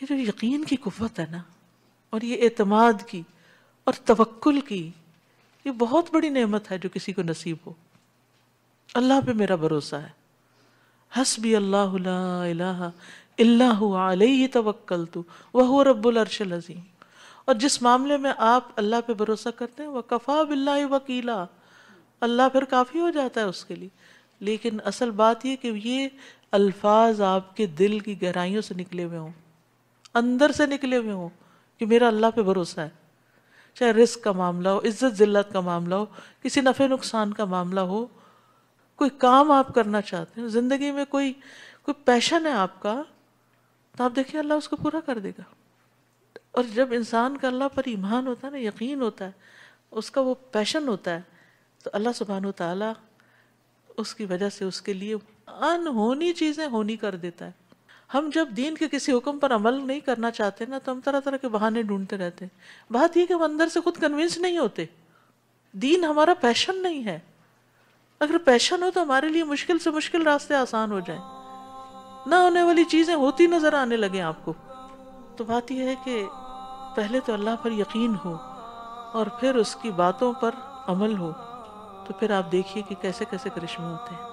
یہ جو یقین کی قوت ہے نا، اور یہ اعتماد کی اور توکل کی، یہ بہت بڑی نعمت ہے جو کسی کو نصیب ہو۔ اللہ پہ میرا بھروسہ ہے، حسبی اللہ لا الہ الا هو علیہ توکلت وہو رب العرش العظیم۔ اور جس معاملے میں آپ اللہ پہ بھروسہ کرتے ہیں وکفی باللہ وکیلا، اللہ پھر کافی ہو جاتا ہے اس کے لیے۔ لیکن اصل بات یہ کہ یہ الفاظ آپ کے دل کی گہرائیوں سے نکلے ہوئے ہوں، اندر سے نکلے ہوئے ہوں کہ میرا اللہ پہ بھروسہ ہے، چاہے رزق کا معاملہ ہو، عزت ذلت کا معاملہ ہو، کسی نفع نقصان کا معاملہ ہو، کوئی کام آپ کرنا چاہتے ہیں زندگی میں، کوئی پیشن ہے آپ کا، تو آپ دیکھیں اللہ اس کو پورا کر دے گا۔ اور جب انسان کا اللہ پر ایمان ہوتا ہے نا، یقین ہوتا ہے، اس کا وہ پیشن ہوتا ہے، تو اللہ سبحانہ وتعالی اس کی وجہ سے اس کے لیے انہونی چیزیں ہونی کر دیتا ہے۔ ہم جب دین کے کسی حکم پر عمل نہیں کرنا چاہتے نا، تو ہم طرح طرح کے بہانے ڈھونڈتے رہتے ہیں۔ بات یہ کہ ہم اندر سے خود کنونس نہیں ہوتے، دین ہمارا پیشن نہیں ہے۔ اگر پیشن ہو تو ہمارے لیے مشکل سے مشکل راستے آسان ہو جائیں، نہ ہونے والی چیزیں ہوتی نظر آنے لگیں آپ کو۔ تو بات یہ ہے کہ پہلے تو اللہ پر یقین ہو اور پھر اس کی باتوں پر عمل ہو، تو پھر آپ دیکھیے کہ کیسے کیسے کرشمے ہوتے ہیں۔